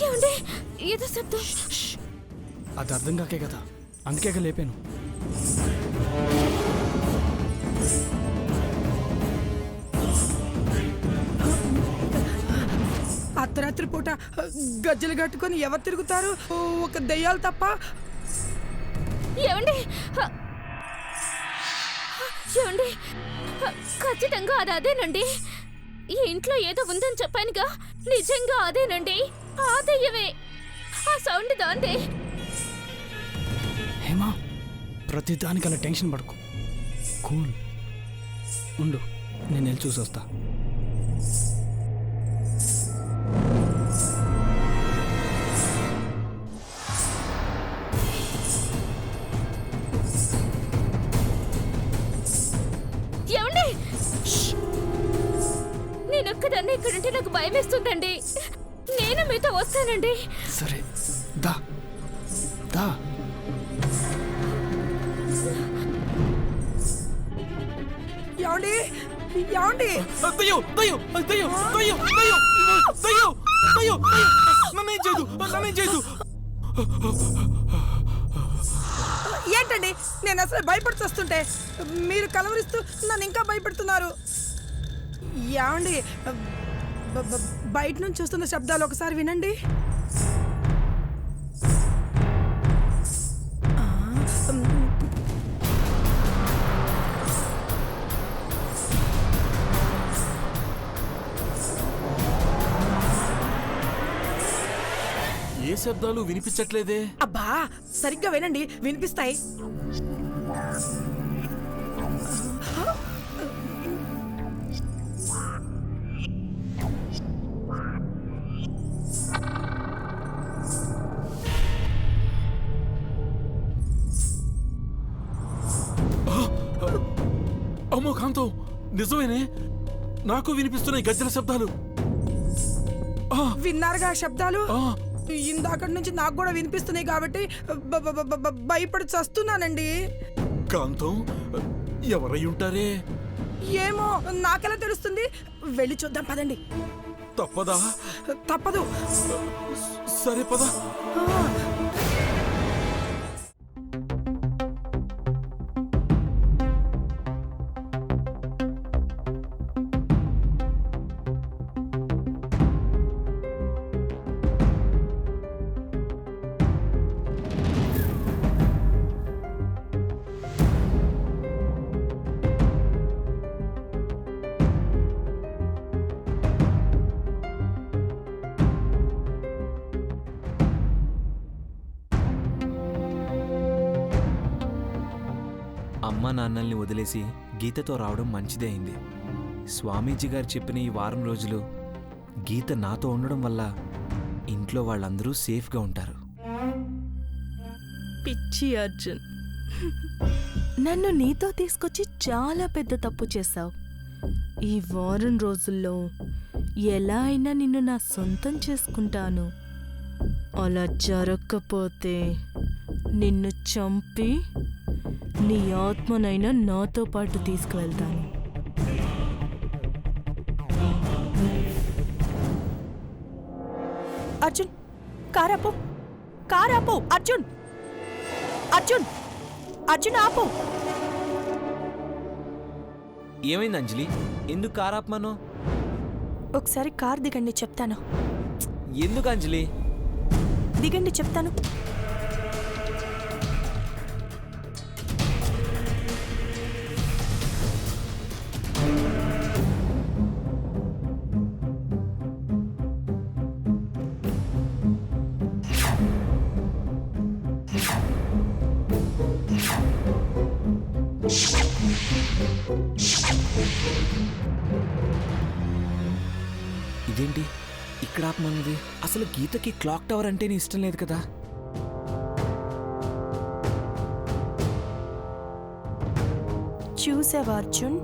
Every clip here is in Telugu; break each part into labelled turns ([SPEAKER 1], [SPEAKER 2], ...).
[SPEAKER 1] ఏమండి ఏదో శబ్దం.
[SPEAKER 2] అది అర్థం కాకే కదా, అందుకే లేపాను.
[SPEAKER 3] అర్ధరాత్రి పూట గజ్జలు కట్టుకొని ఎవరు తిరుగుతారు? ఒక దెయ్యాలు తప్ప.
[SPEAKER 1] ఏమండి ఏమండి ఖచ్చితంగా అది అదేనండి. ఈ ఇంట్లో ఏదో ఉందని చెప్పానుగా, నిజంగా అదేనండి. ఆ దెయ్యమే, ఆ సౌండ్ దాందే.
[SPEAKER 2] హేమా, ప్రతిదానికి అలా టెన్షన్ పడుకో. కూల్ ఉండు, నేను వెళ్ళి చూసి వస్తా.
[SPEAKER 1] ఏమండి నేనొక్కదాన్ని ఇక్కడుంటే నాకు భయం వేస్తుందండి. నేను మీతో వస్తానండి.
[SPEAKER 2] సరే దా దా.
[SPEAKER 3] ఏమండి ఏమండి ఏంటండి? నేను అసలు భయపడుతుంటే మీరు కలవరిస్తూ నన్ను ఇంకా భయపెడుతున్నారు. ఏమండి బయట నుంచి వస్తున్న శబ్దాలు ఒకసారి వినండి.
[SPEAKER 4] ఏ శబ్దాలు వినిపించట్లేదే.
[SPEAKER 3] అబ్బా సరిగ్గా వినండి, వినిపిస్తాయి.
[SPEAKER 4] అమ్మో కాంతం, నిజమేనే, నాకు వినిపిస్తున్నాయి గజ్జల శబ్దాలు.
[SPEAKER 3] విన్నారుగా శబ్దాలు? ఇందాక నుంచి నాకు కూడా వినిపిస్తున్నాయి కాబట్టి భయపడి చస్తున్నానండి.
[SPEAKER 4] కాంతం, ఎవరై ఉంటారే?
[SPEAKER 3] ఏమో నాకెలా తెలుస్తుంది? వెళ్ళి చూద్దాం పదండి.
[SPEAKER 4] తప్పదా?
[SPEAKER 3] తప్పదు.
[SPEAKER 4] సరే పద.
[SPEAKER 5] అమ్మా నాన్నల్ని వదిలేసి గీతతో రావడం మంచిదే అయింది. స్వామీజీ గారు చెప్పిన ఈ వారం రోజులు గీత నాతో ఉండడం వల్ల ఇంట్లో వాళ్ళందరూ సేఫ్గా ఉంటారు.
[SPEAKER 6] పిచ్చి అర్జున్, నన్ను నీతో తీసుకొచ్చి చాలా పెద్ద తప్పు చేశావు. ఈ వారం రోజుల్లో ఎలా అయినా నిన్ను నా సొంతం చేసుకుంటాను. అలా జరగకపోతే నిన్ను చంపి నీ ఆత్మనైనా నాతో పాటు తీసుకువెళ్తాను. అర్జున్ కారాపు, కారాపు. అర్జున్ అర్జున్ అర్జున్ ఆపు.
[SPEAKER 5] ఏమైంది అంజలి? ఎందుకు కారాపమను?
[SPEAKER 6] ఒకసారి కార్ దిగండి చెప్తాను.
[SPEAKER 5] ఎందుకు అంజలి?
[SPEAKER 6] దిగండి చెప్తాను.
[SPEAKER 5] ఇదేంటి ఇక్కడ ఆపమన్నది? అసలు గీతకి క్లాక్ టవర్ అంటేనే ఇష్టం లేదు కదా.
[SPEAKER 6] చూసావా అర్జున్,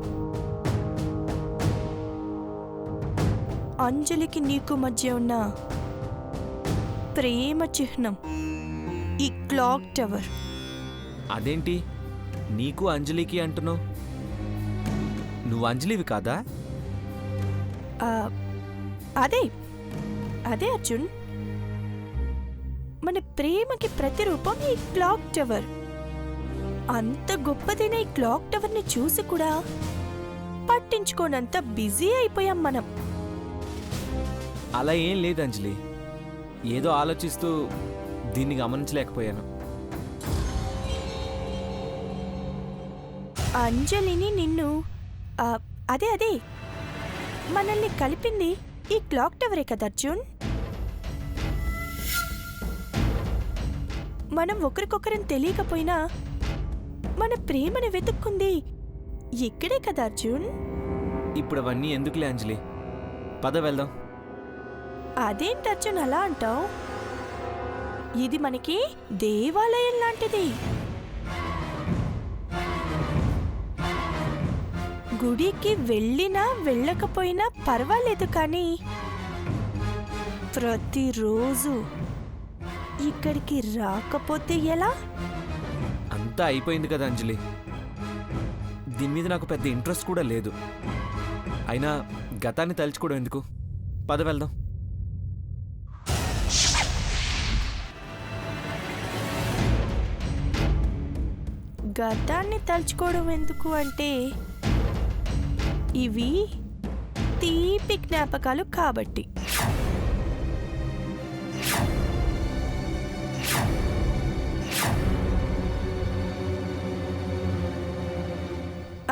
[SPEAKER 6] అంజలికి నీకు మధ్య ఉన్న ప్రేమ చిహ్నం ఈ క్లాక్ టవర్.
[SPEAKER 5] అదేంటి నీకు అంజలికి అంటున్నావు? నువ్వు అంజలివి కాదా?
[SPEAKER 6] ఆ, అదే అదే అర్జున్, మన ప్రేమకి ప్రతిరూపం ఈ క్లాక్ టవర్. అంత గొప్పదైన ఈ క్లాక్ టవర్ని చూసి కూడా పట్టించుకోనంత బిజీ అయిపోయాం మనం.
[SPEAKER 5] అలా ఏం లేదు అంజలి, ఏదో ఆలోచిస్తూ దీన్ని గమనించలేకపోయాను.
[SPEAKER 6] అంజలిని నిన్ను ఆ, అదే అదే మనల్ని కలిపింది ఈ క్లాక్ టవరే కదా అర్జున్. మనం ఒకరికొకరిని తెలియకపోయినా మన ప్రేమని వెతుక్కుంది ఇక్కడే కదా అర్జున్.
[SPEAKER 5] ఇప్పుడు అవన్నీ ఎందుకులే అంజలి, పద వెళ్దాం.
[SPEAKER 6] అదేంటి అర్జున్ అలా అంటావు? ఇది మనకి దేవాలయం లాంటిది. గుడికి వెళ్ళినా వెళ్ళకపోయినా పర్వాలేదు, కానీ ప్రతిరోజు ఇక్కడికి రాకపోతే ఎలా?
[SPEAKER 5] అంతా అయిపోయింది కదా అంజలి, దీని మీద నాకు పెద్ద ఇంట్రెస్ట్ కూడా లేదు. అయినా గతాన్ని తలుచుకోవడం ఎందుకు, పద వెళ్దాం.
[SPEAKER 6] గతాన్ని తలుచుకోవడం ఎందుకు అంటే, ఇవి తీపి జ్ఞాపకాలు కాబట్టి.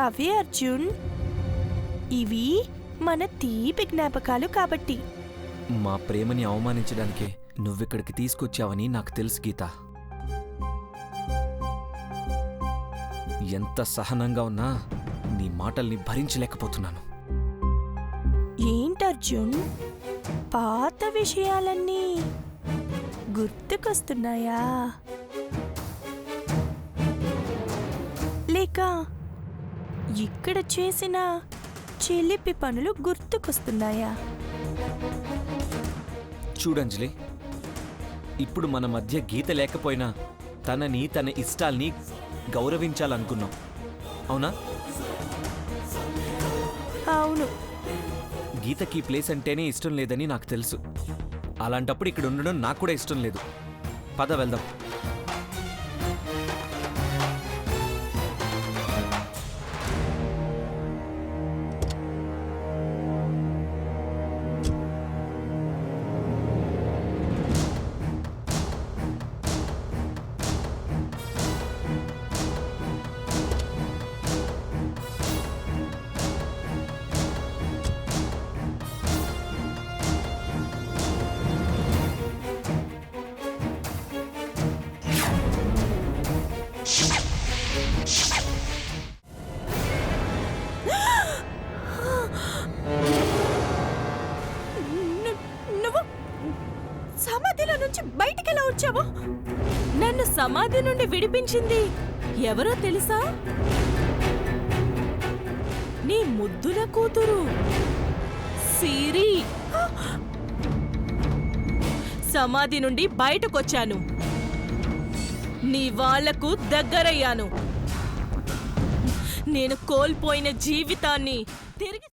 [SPEAKER 6] అవే అర్జున్, ఇవి మన తీపి జ్ఞాపకాలు కాబట్టి.
[SPEAKER 5] మా ప్రేమని అవమానించడానికే నువ్విక్కడికి తీసుకొచ్చావని నాకు తెలుసు గీత. ఎంత సహనంగా ఉన్నా నీ మాటల్ని భరించలేకపోతున్నాను.
[SPEAKER 6] ఏంటర్జున్, పాత విషయాలన్నీ గుర్తుకొస్తున్నాయా? లేక ఇక్కడ చేసిన చిలిపి పనులు గుర్తుకొస్తున్నాయా?
[SPEAKER 5] చూడంజలి, ఇప్పుడు మన మధ్య గీత లేకపోయినా తనని, తన ఇష్టాల్ని గౌరవించాలనుకున్నాం, అవునా?
[SPEAKER 6] అవును.
[SPEAKER 5] గీతకి ఈ ప్లేస్ అంటేనే ఇష్టం లేదని నాకు తెలుసు. అలాంటప్పుడు ఇక్కడ ఉండడం నాకు కూడా ఇష్టం లేదు. పద వెళ్దాం.
[SPEAKER 6] నువ్వు సమాధిలో నుంచి బయటికెలా వచ్చావు? నన్ను సమాధి నుండి విడిపించింది ఎవరో తెలుసా? నీ ముద్దుల కూతురు సిరి. సమాధి నుండి బయటకొచ్చాను, నీ వాళ్లకు దగ్గరయ్యాను. నేను కోల్పోయిన జీవితాన్ని తిరిగి